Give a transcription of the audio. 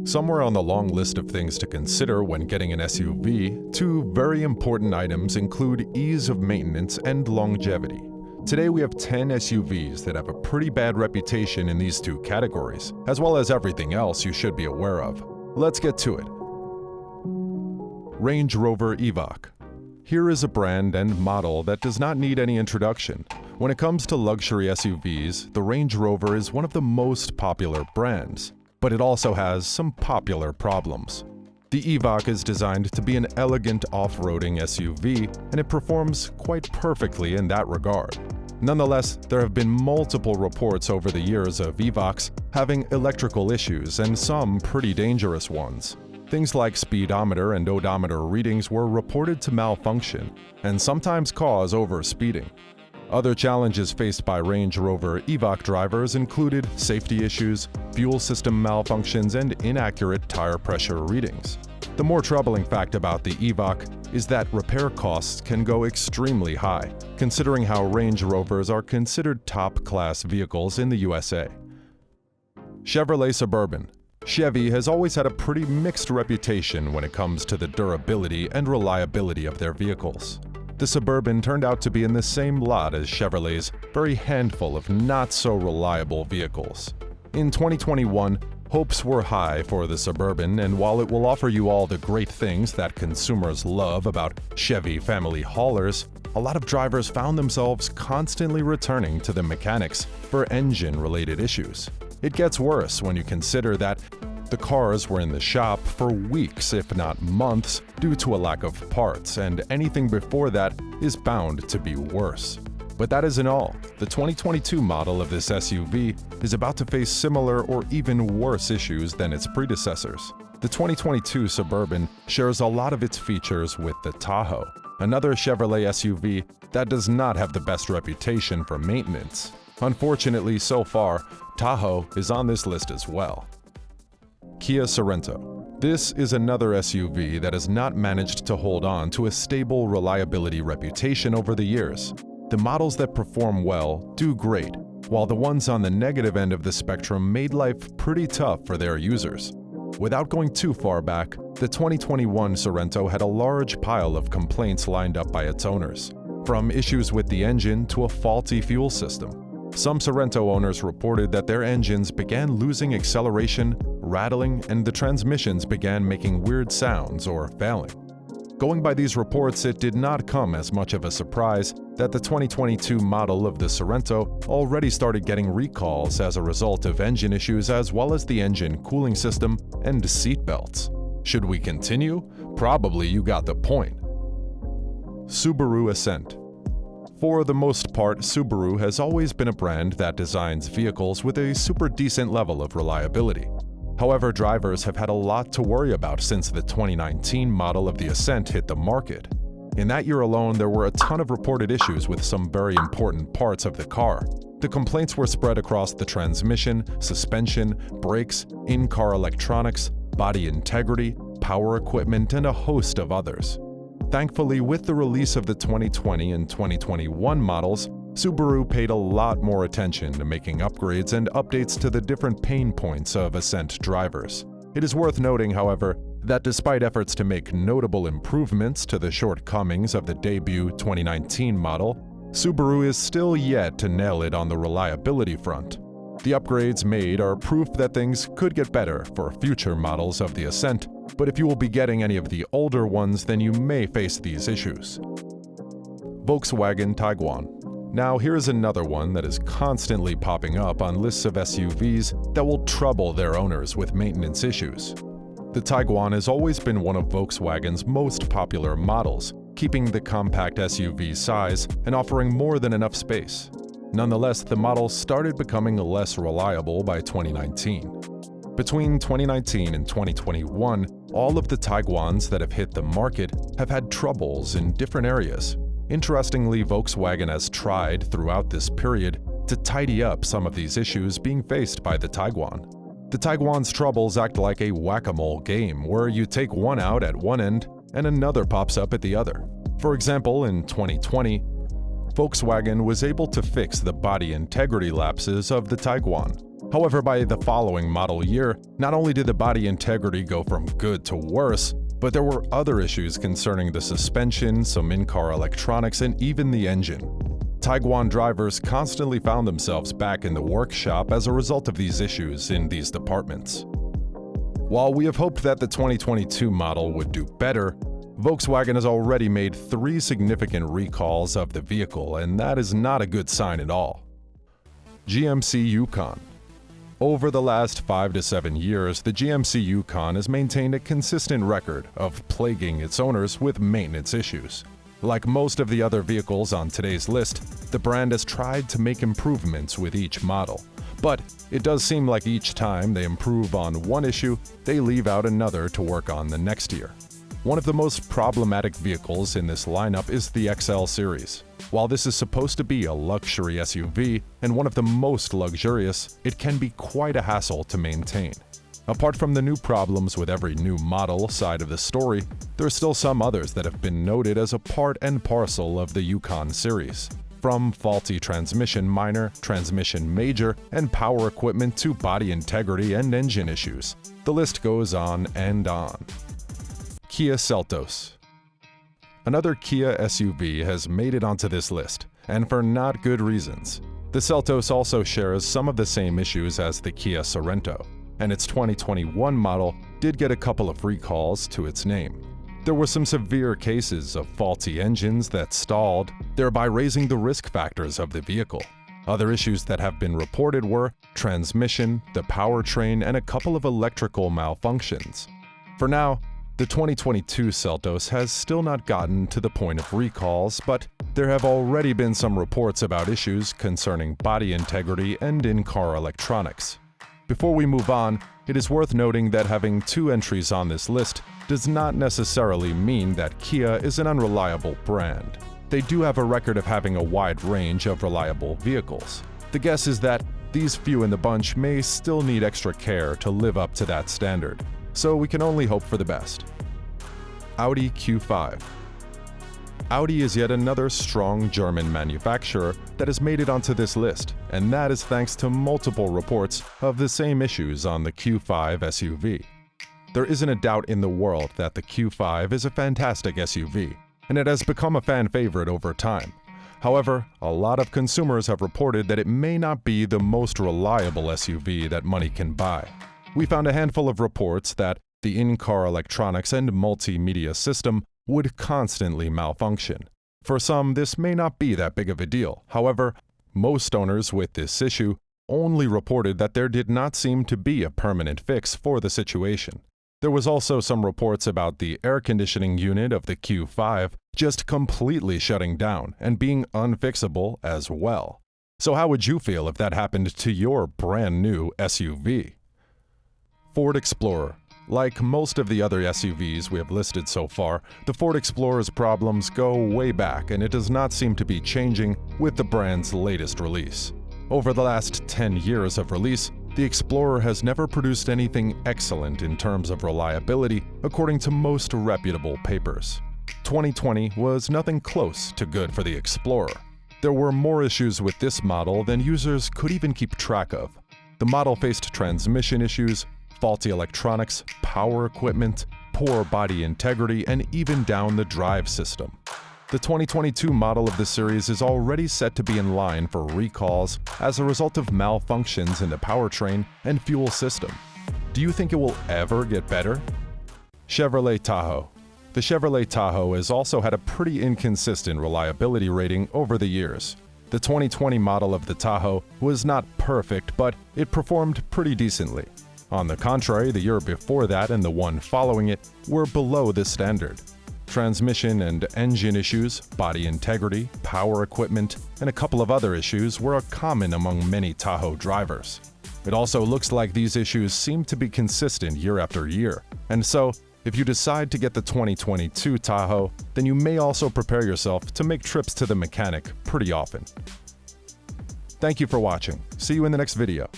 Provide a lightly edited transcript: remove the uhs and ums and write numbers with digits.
Somewhere on the long list of things to consider when getting an SUV, two very important items include ease of maintenance and longevity. Today we have 10 SUVs that have a pretty bad reputation in these two categories, as well as everything else you should be aware of. Let's get to it. Range Rover Evoque. Here is a brand and model that does not need any introduction. When it comes to luxury SUVs, the Range Rover is one of the most popular brands, but it also has some popular problems. The Evoque is designed to be an elegant off-roading SUV, and it performs quite perfectly in that regard. Nonetheless, there have been multiple reports over the years of Evoques having electrical issues and some pretty dangerous ones. Things like speedometer and odometer readings were reported to malfunction and sometimes cause overspeeding. Other challenges faced by Range Rover Evoque drivers included safety issues, fuel system malfunctions, and inaccurate tire pressure readings. The more troubling fact about the Evoque is that repair costs can go extremely high, considering how Range Rovers are considered top-class vehicles in the USA. Chevrolet Suburban. Chevy has always had a pretty mixed reputation when it comes to the durability and reliability of their vehicles. The Suburban turned out to be in the same lot as Chevrolet's very handful of not-so-reliable vehicles. In 2021, hopes were high for the Suburban, and while it will offer you all the great things that consumers love about Chevy family haulers, a lot of drivers found themselves constantly returning to the mechanics for engine-related issues. It gets worse when you consider that the cars were in the shop for weeks, if not months, due to a lack of parts, and anything before that is bound to be worse. But that isn't all. The 2022 model of this SUV is about to face similar or even worse issues than its predecessors. The 2022 Suburban shares a lot of its features with the Tahoe, another Chevrolet SUV that does not have the best reputation for maintenance. Unfortunately, so far, Tahoe is on this list as well. Kia Sorento. This is another SUV that has not managed to hold on to a stable reliability reputation over the years. The models that perform well do great, while the ones on the negative end of the spectrum made life pretty tough for their users. Without going too far back, the 2021 Sorento had a large pile of complaints lined up by its owners, from issues with the engine to a faulty fuel system. Some Sorento owners reported that their engines began losing acceleration, rattling, and the transmissions began making weird sounds or failing. Going by these reports, it did not come as much of a surprise that the 2022 model of the Sorento already started getting recalls as a result of engine issues as well as the engine cooling system and seat belts. Should we continue? Probably you got the point. Subaru Ascent. For the most part, Subaru has always been a brand that designs vehicles with a super decent level of reliability. However, drivers have had a lot to worry about since the 2019 model of the Ascent hit the market. In that year alone, there were a ton of reported issues with some very important parts of the car. The complaints were spread across the transmission, suspension, brakes, in-car electronics, body integrity, power equipment, and a host of others. Thankfully, with the release of the 2020 and 2021 models, Subaru paid a lot more attention to making upgrades and updates to the different pain points of Ascent drivers. It is worth noting, however, that despite efforts to make notable improvements to the shortcomings of the debut 2019 model, Subaru is still yet to nail it on the reliability front. The upgrades made are proof that things could get better for future models of the Ascent, but if you will be getting any of the older ones, then you may face these issues. Volkswagen Tiguan. Now here's another one that is constantly popping up on lists of SUVs that will trouble their owners with maintenance issues. The Tiguan has always been one of Volkswagen's most popular models, keeping the compact SUV size and offering more than enough space. Nonetheless, the model started becoming less reliable by 2019. Between 2019 and 2021, all of the Tiguans that have hit the market have had troubles in different areas. Interestingly, Volkswagen has tried throughout this period to tidy up some of these issues being faced by the Tiguan. The Tiguan's troubles act like a whack-a-mole game where you take one out at one end and another pops up at the other. For example, in 2020, Volkswagen was able to fix the body integrity lapses of the Tiguan. However, by the following model year, not only did the body integrity go from good to worse, but there were other issues concerning the suspension, some in-car electronics, and even the engine. Tiguan drivers constantly found themselves back in the workshop as a result of these issues in these departments. While we have hoped that the 2022 model would do better, Volkswagen has already made 3 significant recalls of the vehicle, and that is not a good sign at all. GMC Yukon. Over the last 5 to 7 years, the GMC Yukon has maintained a consistent record of plaguing its owners with maintenance issues. Like most of the other vehicles on today's list, the brand has tried to make improvements with each model. But it does seem like each time they improve on one issue, they leave out another to work on the next year. One of the most problematic vehicles in this lineup is the XL series. While this is supposed to be a luxury SUV and one of the most luxurious, it can be quite a hassle to maintain. Apart from the new problems with every new model side of the story, there are still some others that have been noted as a part and parcel of the Yukon series. From faulty transmission minor, transmission major, and power equipment to body integrity and engine issues. The list goes on and on. Kia Seltos. Another Kia SUV has made it onto this list, and for not good reasons. The Seltos also shares some of the same issues as the Kia Sorento, and its 2021 model did get a couple of recalls to its name. There were some severe cases of faulty engines that stalled, thereby raising the risk factors of the vehicle. Other issues that have been reported were transmission, the powertrain, and a couple of electrical malfunctions. For now, the 2022 Seltos has still not gotten to the point of recalls, but there have already been some reports about issues concerning body integrity and in-car electronics. Before we move on, it is worth noting that having 2 entries on this list does not necessarily mean that Kia is an unreliable brand. They do have a record of having a wide range of reliable vehicles. The guess is that these few in the bunch may still need extra care to live up to that standard, so we can only hope for the best. Audi Q5. Audi is yet another strong German manufacturer that has made it onto this list, and that is thanks to multiple reports of the same issues on the Q5 SUV. There isn't a doubt in the world that the Q5 is a fantastic SUV, and it has become a fan favorite over time. However, a lot of consumers have reported that it may not be the most reliable SUV that money can buy. We found a handful of reports that the in-car electronics and multimedia system would constantly malfunction. For some, this may not be that big of a deal. However, most owners with this issue only reported that there did not seem to be a permanent fix for the situation. There was also some reports about the air conditioning unit of the Q5 just completely shutting down and being unfixable as well. So how would you feel if that happened to your brand new SUV? Ford Explorer. Like most of the other SUVs we have listed so far, the Ford Explorer's problems go way back, and it does not seem to be changing with the brand's latest release. Over the last 10 years of release, the Explorer has never produced anything excellent in terms of reliability, according to most reputable papers. 2020 was nothing close to good for the Explorer. There were more issues with this model than users could even keep track of. The model faced transmission issues, faulty electronics, power equipment, poor body integrity, and even down the drive system. The 2022 model of the series is already set to be in line for recalls as a result of malfunctions in the powertrain and fuel system. Do you think it will ever get better? Chevrolet Tahoe. The Chevrolet Tahoe has also had a pretty inconsistent reliability rating over the years. The 2020 model of the Tahoe was not perfect, but it performed pretty decently. On the contrary, the year before that and the one following it were below this standard. Transmission and engine issues, body integrity, power equipment, and a couple of other issues were common among many Tahoe drivers. It also looks like these issues seem to be consistent year after year, and so if you decide to get the 2022 Tahoe, then you may also prepare yourself to make trips to the mechanic pretty often. Thank you for watching. See you in the next video.